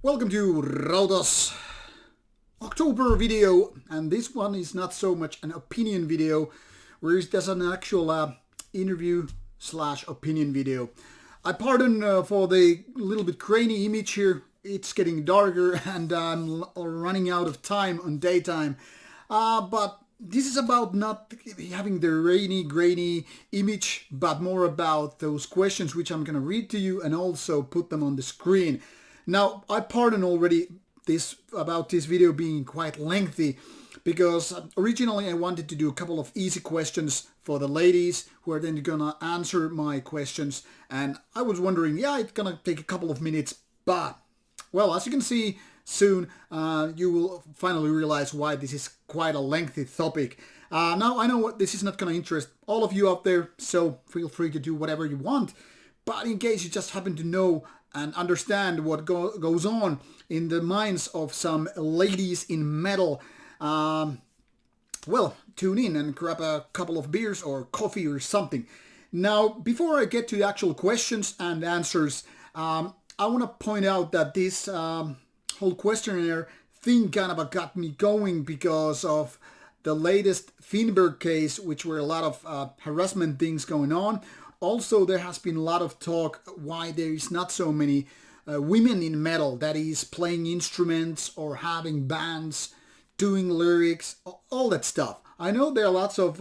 Welcome to Rauta's October video, and this one is not so much an opinion video, whereas there's an actual interview slash opinion video. I pardon for the little bit grainy image here. It's getting darker and I'm running out of time on daytime, but this is about not having the rainy, grainy image, but more about those questions which I'm going to read to you and also put them on the screen. Now, I pardon already about this video being quite lengthy, because originally I wanted to do a couple of easy questions for the ladies who are then gonna answer my questions, and I was wondering, yeah, it's gonna take a couple of minutes, but, well, as you can see soon, you will finally realize why this is quite a lengthy topic. Now, I know what this is not gonna interest all of you out there, so feel free to do whatever you want, but in case you just happen to know and understand what goes on in the minds of some ladies in metal, well, tune in and grab a couple of beers or coffee or something. Now, before I get to the actual questions and answers, I want to point out that this whole questionnaire thing kind of got me going because of the latest Finberg case, which were a lot of harassment things going on. Also, there has been a lot of talk why there is not so many women in metal, that is playing instruments or having bands, doing lyrics, all that stuff. I know there are lots of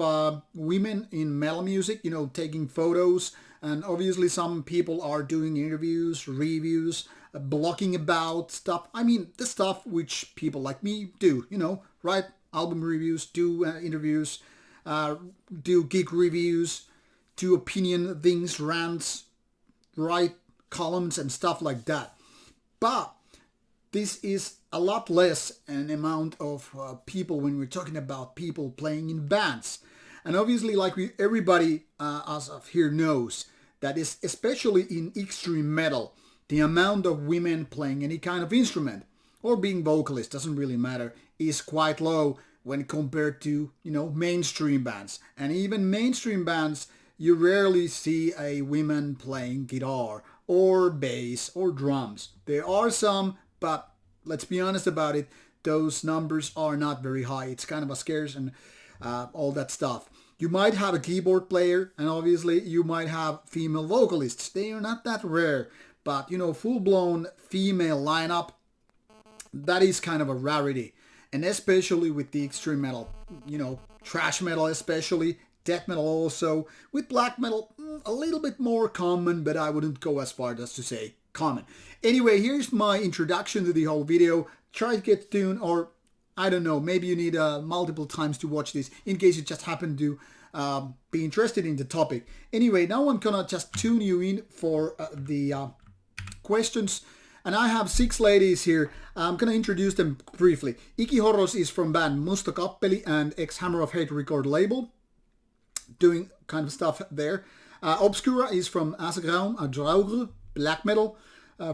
women in metal music, you know, taking photos, and obviously some people are doing interviews, reviews, blogging about stuff. I mean, the stuff which people like me do, you know, write album reviews, do interviews, do gig reviews, do opinion things, rants, write columns and stuff like that. But this is a lot less an amount of people when we're talking about people playing in bands. And obviously, like everybody as of here knows, that is especially in extreme metal, the amount of women playing any kind of instrument or being vocalists, doesn't really matter, is quite low when compared to, you know, mainstream bands. And even mainstream bands, you rarely see a woman playing guitar or bass or drums. There are some, but let's be honest about it, those numbers are not very high. It's kind of a scarce and all that stuff. You might have a keyboard player, and obviously you might have female vocalists. They are not that rare, but you know, full-blown female lineup, that is kind of a rarity. And especially with the extreme metal, you know, thrash metal especially, death metal also, with black metal a little bit more common, but I wouldn't go as far as to say common. Anyway, here's my introduction to the whole video. Try to get tuned, or I don't know, maybe you need multiple times to watch this in case you just happen to be interested in the topic. Anyway, now I'm gonna just tune you in for the questions. And I have 6 ladies here. I'm gonna introduce them briefly. Iki Horos is from band Musta Kappeli and ex-Hammer of Hate record label, doing kind of stuff there. Obscura is from Asegraum, a Drauger, black metal,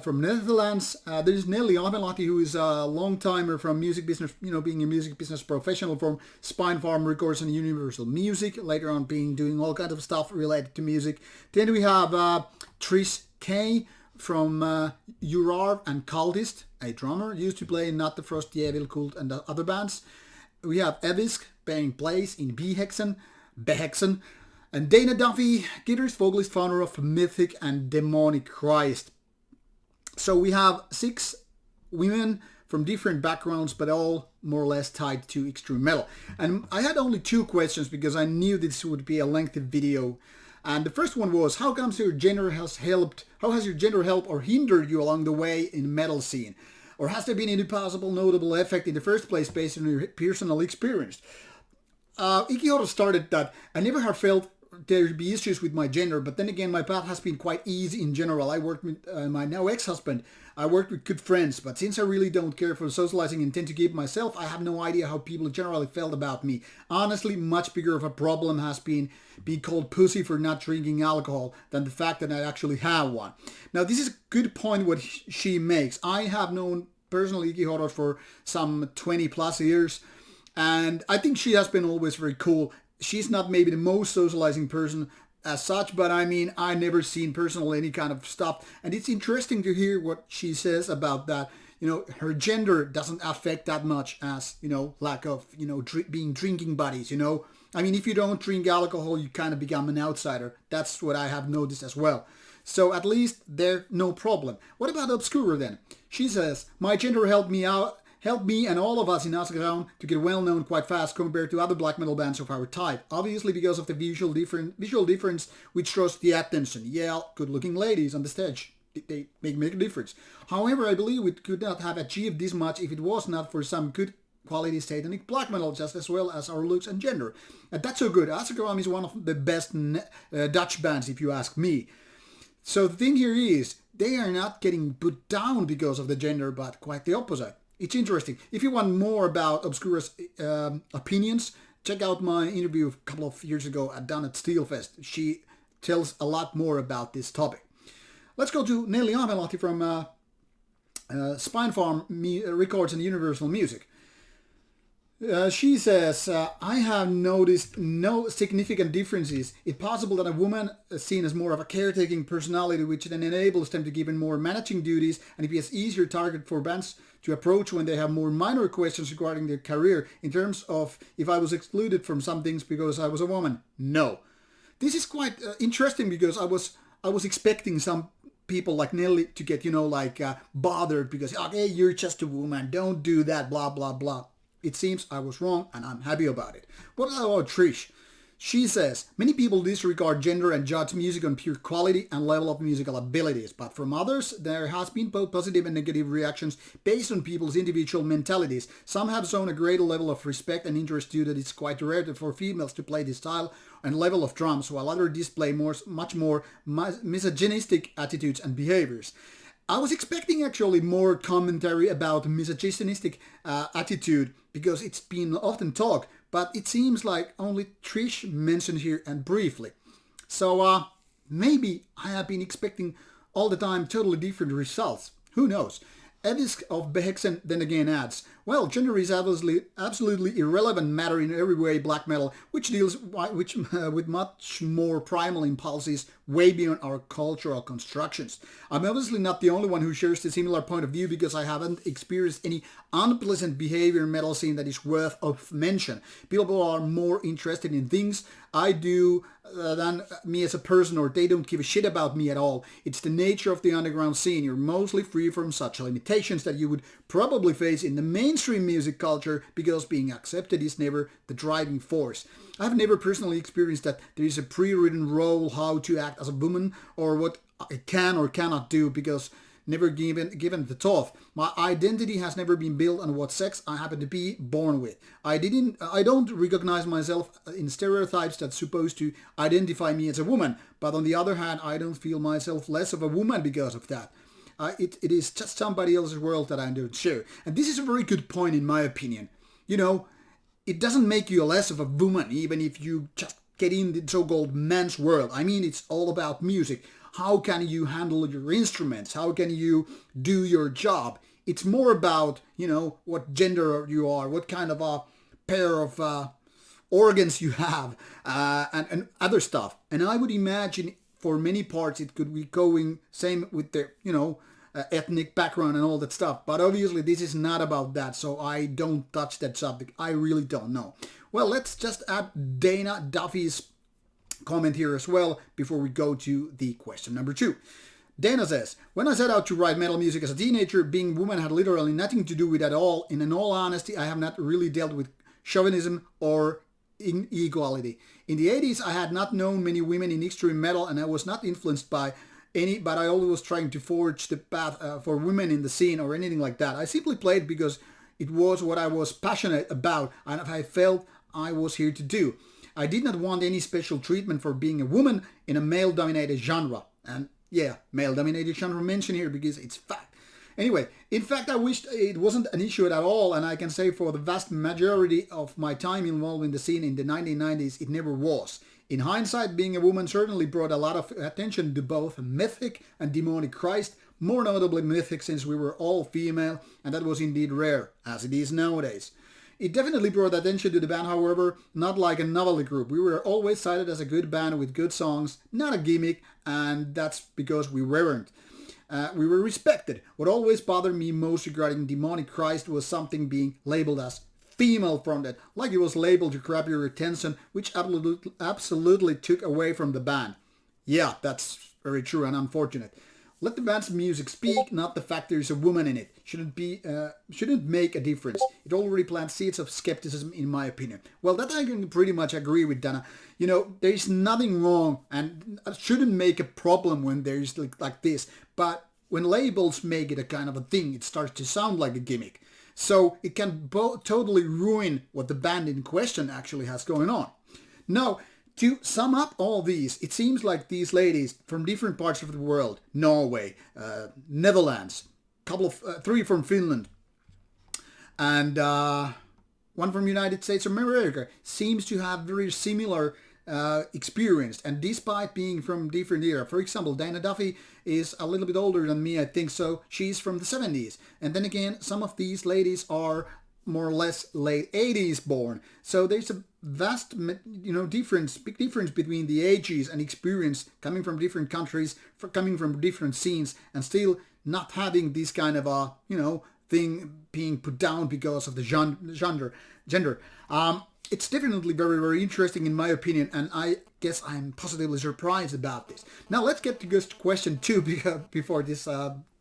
from Netherlands. There's Nelly Avelati, who is a long-timer from music business, you know, being a music business professional from Spine Farm Records and Universal Music, later on doing all kinds of stuff related to music. Then we have Trish Kay from Urar and Cultist, a drummer, used to play in Not the Frost, Evil Cult and other bands. We have Evisk playing plays in Behexen, and Dana Duffy, guitarist, vocalist, founder of Mythic and Demonic Christ. So we have 6 women from different backgrounds, but all more or less tied to extreme metal. And I had only 2 questions because I knew this would be a lengthy video. And the first one was, how has your gender helped or hindered you along the way in metal scene? Or has there been any possible notable effect in the first place based on your personal experience? Iki Horos started that I never have felt there'd be issues with my gender, but then again, my path has been quite easy in general. I worked with my now ex-husband. I worked with good friends, but since I really don't care for socializing and tend to keep myself, I have no idea how people generally felt about me. Honestly, much bigger of a problem has been being called pussy for not drinking alcohol than the fact that I actually have one. Now, this is a good point what she makes. I have known personally Iki Horos for some 20 plus years, and I think she has been always very cool. She's not maybe the most socializing person as such, but I mean, I never seen personally any kind of stuff. And it's interesting to hear what she says about that. her gender doesn't affect that much as, lack of, being drinking buddies, I mean, if you don't drink alcohol, you kind of become an outsider. That's what I have noticed as well. So at least there's no problem. What about Obscura then? She says, my gender helped me and all of us in Asgaround to get well known quite fast compared to other black metal bands of our type. Obviously because of the visual difference which draws the attention. Yeah, good looking ladies on the stage. They make a difference. However, I believe we could not have achieved this much if it was not for some good quality satanic black metal, just as well as our looks and gender. And that's so good. Asgaround is one of the best Dutch bands, if you ask me. So the thing here is, they are not getting put down because of the gender, but quite the opposite. It's interesting. If you want more about Obscura's opinions, check out my interview a couple of years ago done at Steelfest. She tells a lot more about this topic. Let's go to Nelly Amelahti from Spine Farm Records and Universal Music. She says, I have noticed no significant differences. It's possible that a woman is seen as more of a caretaking personality, which then enables them to give in more managing duties, and it be an easier target for bands to approach when they have more minor questions regarding their career. In terms of if I was excluded from some things because I was a woman, no. This is quite interesting because I was expecting some people like Nelly to get, bothered because, okay, you're just a woman, don't do that, blah, blah, blah. It seems I was wrong and I'm happy about it. What about Trish? She says, many people disregard gender and judge music on pure quality and level of musical abilities, but from others there has been both positive and negative reactions based on people's individual mentalities. Some have shown a greater level of respect and interest due that it's quite rare for females to play this style and level of drums, while others display much more misogynistic attitudes and behaviors. I was expecting actually more commentary about misogynistic attitude because it's been often talked, but it seems like only Trish mentioned here and briefly. So maybe I have been expecting all the time totally different results. Who knows? Edisk of Behexen then again adds, well, gender is absolutely irrelevant matter in every way black metal, which deals with much more primal impulses way beyond our cultural constructions. I'm obviously not the only one who shares the similar point of view because I haven't experienced any unpleasant behavior in metal scene that is worth of mention. People are more interested in things I do than me as a person, or they don't give a shit about me at all. It's the nature of the underground scene. You're mostly free from such limitations that you would probably face in the mainstream music culture because being accepted is never the driving force. I've never personally experienced that there is a pre-written role how to act as a woman or what I can or cannot do because never given the thought. My identity has never been built on what sex I happen to be born with. I don't recognize myself in stereotypes that's supposed to identify me as a woman, but on the other hand, I don't feel myself less of a woman because of that. It is just somebody else's world that I don't share. And this is a very good point in my opinion. It doesn't make you less of a woman even if you just get in the so-called man's world. I mean, it's all about music. How can you handle your instruments? How can you do your job? It's more about, what gender you are, what kind of a pair of organs you have, and other stuff. And I would imagine for many parts it could be going same with the, ethnic background and all that stuff. But obviously this is not about that, so I don't touch that subject. I really don't know. Well, let's just add Dana Duffy's comment here as well before we go to the question number 2. Dana says, when I set out to write metal music as a teenager, being a woman had literally nothing to do with it at all. And in all honesty, I have not really dealt with chauvinism or inequality. In the 80s, I had not known many women in extreme metal and I was not influenced by any, but I always was trying to forge the path for women in the scene or anything like that. I simply played because it was what I was passionate about and I felt I was here to do. I did not want any special treatment for being a woman in a male-dominated genre. And yeah, male-dominated genre mentioned here because it's fact. Anyway, in fact, I wished it wasn't an issue at all, and I can say for the vast majority of my time involved in the scene in the 1990s, it never was. In hindsight, being a woman certainly brought a lot of attention to both mythic and demonic Christ, more notably mythic since we were all female, and that was indeed rare, as it is nowadays. It definitely brought attention to the band, however, not like a novelty group. We were always cited as a good band with good songs, not a gimmick, and that's because we weren't. we were respected. What always bothered me most regarding Demonic Christ was something being labeled as female-fronted, like it was labeled to grab your attention, which absolutely took away from the band. Yeah, that's very true and unfortunate. Let the band's music speak, not the fact there's a woman in it. Shouldn't make a difference. It already plants seeds of skepticism, in my opinion. Well, that I can pretty much agree with, Dana. You know, there's nothing wrong, and it shouldn't make a problem when there's like this. But when labels make it a kind of a thing, it starts to sound like a gimmick. So it can totally ruin what the band in question actually has going on. Now, to sum up all these, it seems like these ladies from different parts of the world, Norway, Netherlands, three from Finland, and one from United States of America, seems to have very similar experience, and despite being from different era. For example, Dana Duffy is a little bit older than me, I think, so she's from the 70s. And then again, some of these ladies are more or less late 80s born. So there's a vast, big difference between the ages and experience coming from different countries, coming from different scenes, and still not having this kind of a, thing being put down because of the gender. It's definitely very, very interesting in my opinion, and I guess I'm positively surprised about this. Now let's get to question 2 before this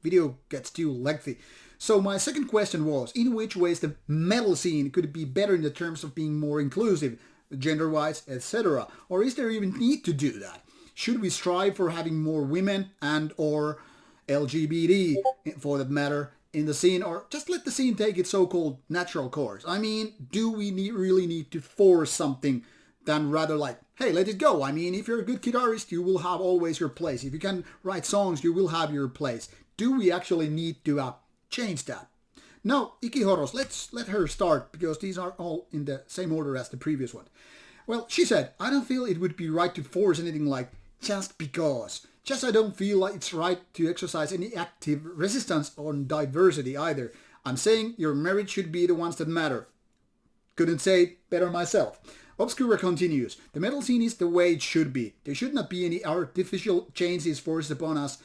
video gets too lengthy. So my second question was, in which ways the metal scene could be better in the terms of being more inclusive, gender-wise, etc.? Or is there even need to do that? Should we strive for having more women and or LGBT, for that matter, in the scene, or just let the scene take its so-called natural course? I mean, do we really need to force something than rather like, hey, let it go? I mean, if you're a good guitarist, you will have always your place. If you can write songs, you will have your place. Do we actually need to change that? Now, Iki Horos, let's let her start, because these are all in the same order as the previous one. Well, she said, I don't feel it would be right to force anything like just because. Just I don't feel like it's right to exercise any active resistance on diversity either. I'm saying your merit should be the ones that matter. Couldn't say it better myself. Obscura continues, the metal scene is the way it should be. There should not be any artificial changes forced upon us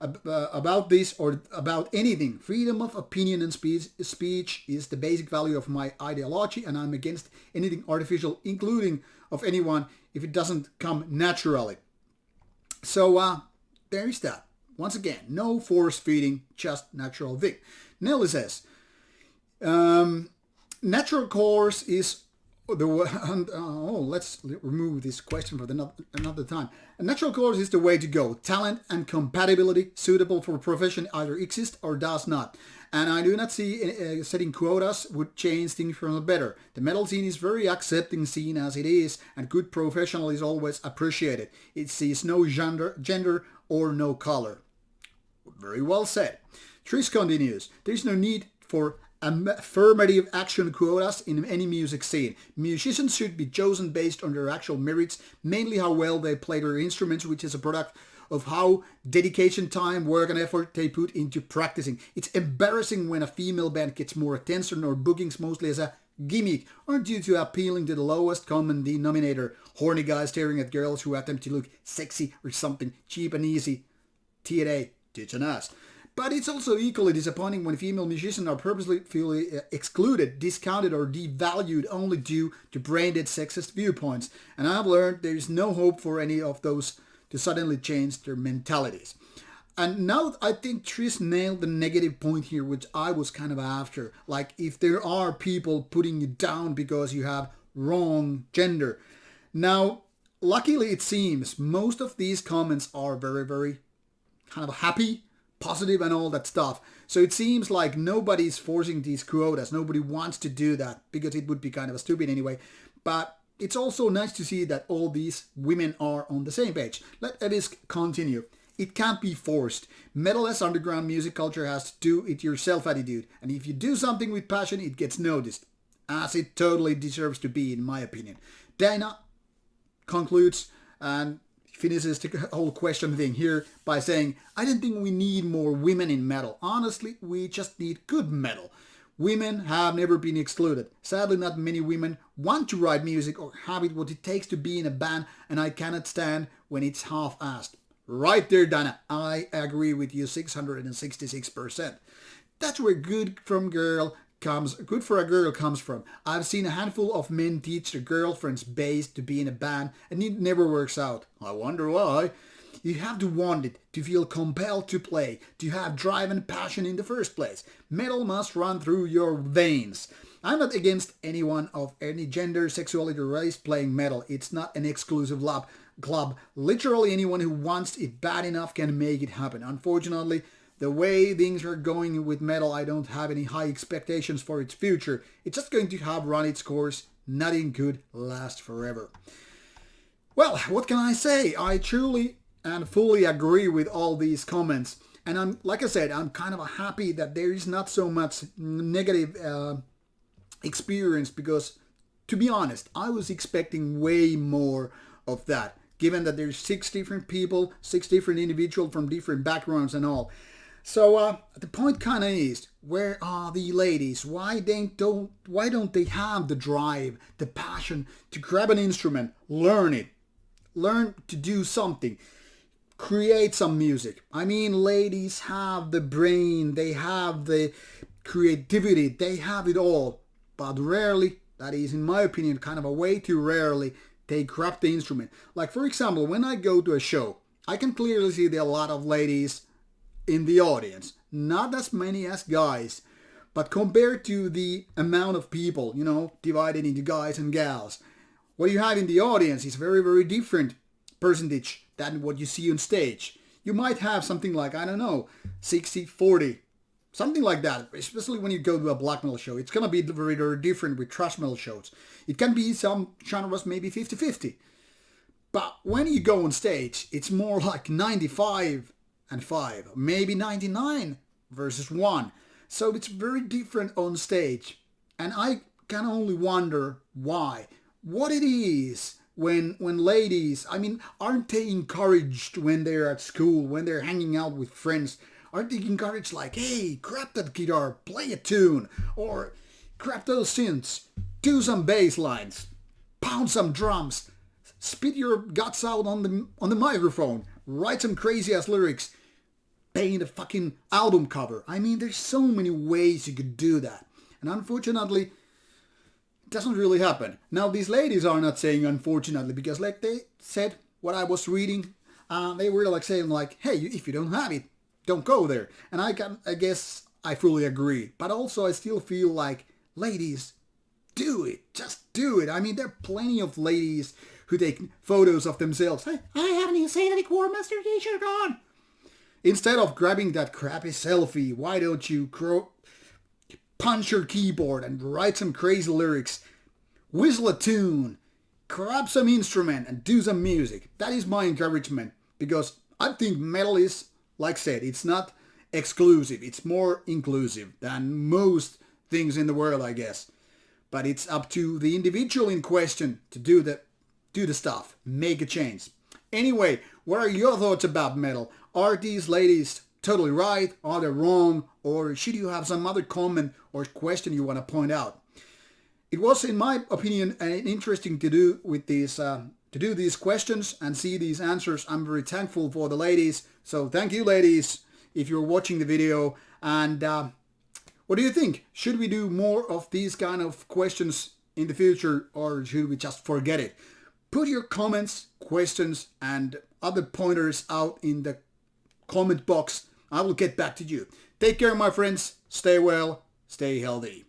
about this or about anything. Freedom of opinion and speech is the basic value of my ideology, and I'm against anything artificial, including of anyone, if it doesn't come naturally. So there is that. Once again, no force feeding, just natural thing. Nelly says, natural course is the let's remove this question for another time. A natural course is the way to go. Talent and compatibility suitable for a profession either exist or does not. And I do not see setting quotas would change things for the better. The metal scene is very accepting scene as it is, and good professional is always appreciated. It sees no gender or no color. Very well said. Trish continues, there's no need for affirmative action quotas in any music scene. Musicians should be chosen based on their actual merits, mainly how well they play their instruments, which is a product of how dedication, time, work and effort they put into practicing. It's embarrassing when a female band gets more attention or bookings mostly as a gimmick or due to appealing to the lowest common denominator. Horny guys staring at girls who attempt to look sexy or something cheap and easy. TNA, tits and ass. But it's also equally disappointing when female musicians are purposely excluded, discounted or devalued only due to brain-dead sexist viewpoints. And I've learned there is no hope for any of those to suddenly change their mentalities. And now I think Trish nailed the negative point here, which I was kind of after. Like, if there are people putting you down because you have wrong gender. Now, luckily it seems most of these comments are very, very kind of happy, positive and all that stuff. So it seems like nobody's forcing these quotas. Nobody wants to do that because it would be kind of stupid anyway. But it's also nice to see that all these women are on the same page. Let Evis continue. It can't be forced. Metal as underground music culture has to do it yourself attitude. And if you do something with passion, it gets noticed. As it totally deserves to be, in my opinion. Dana concludes and finishes the whole question thing here by saying, I don't think we need more women in metal. Honestly, we just need good metal. Women have never been excluded. Sadly, not many women want to write music or have it what it takes to be in a band, and I cannot stand when it's half-assed. Right there, Dana. I agree with you 666%. That's where good for a girl comes from. I've seen a handful of men teach their girlfriends bass to be in a band and it never works out. I wonder why. You have to want it, to feel compelled to play, to have drive and passion in the first place. Metal must run through your veins. I'm not against anyone of any gender, sexuality, or race playing metal. It's not an exclusive club. Literally anyone who wants it bad enough can make it happen. Unfortunately, the way things are going with metal, I don't have any high expectations for its future. It's just going to have run its course. Nothing could last forever. Well, what can I say? I truly and fully agree with all these comments. And like I said, I'm kind of happy that there is not so much negative experience because, to be honest, I was expecting way more of that. Given that there's 6 different people, 6 different individuals from different backgrounds and all. So the point kind of is, where are the ladies? Why don't they have the drive, the passion to grab an instrument, learn it, learn to do something, create some music? I mean, ladies have the brain, they have the creativity, they have it all, but rarely, that is in my opinion kind of a way too rarely, they grab the instrument. Like for example, when I go to a show, I can clearly see there are a lot of ladies in the audience. Not as many as guys, but compared to the amount of people, divided into guys and gals, what you have in the audience is very, very different percentage than what you see on stage. You might have something like, I don't know, 60-40, something like that, especially when you go to a black metal show. It's going to be very, very different with thrash metal shows. It can be some genres maybe 50-50. But when you go on stage, it's more like 95 and 5, maybe 99 versus 1. So it's very different on stage. And I can only wonder why. What it is when ladies, I mean, aren't they encouraged when they're at school, when they're hanging out with friends? Aren't they encouraged like, hey, grab that guitar, play a tune, or grab those synths, do some bass lines, pound some drums, spit your guts out on the microphone, write some crazy ass lyrics, paint a fucking album cover. I mean, there's so many ways you could do that. And unfortunately, it doesn't really happen. Now, these ladies are not saying unfortunately, because like they said, what I was reading, they were like saying like, hey, if you don't have it, don't go there. And I guess I fully agree. But also I still feel like, ladies, do it. Just do it. I mean, there are plenty of ladies who take photos of themselves. Hey, I haven't even Satanic Warmaster t-shirt on. Instead of grabbing that crappy selfie, why don't you punch your keyboard and write some crazy lyrics, whistle a tune, grab some instrument and do some music. That is my encouragement, because I think metal is, like I said, it's not exclusive. It's more inclusive than most things in the world, I guess. But it's up to the individual in question to do the stuff, make a change. Anyway, what are your thoughts about metal? Are these ladies totally right? Are they wrong? Or should you have some other comment or question you want to point out? It was, in my opinion, interesting to do with these these questions and see these answers. I'm very thankful for the ladies. So thank you, ladies, if you're watching the video. And what do you think? Should we do more of these kind of questions in the future, or should we just forget it? Put your comments, questions, and other pointers out in the comment box. I will get back to you. Take care, my friends. Stay well. Stay healthy.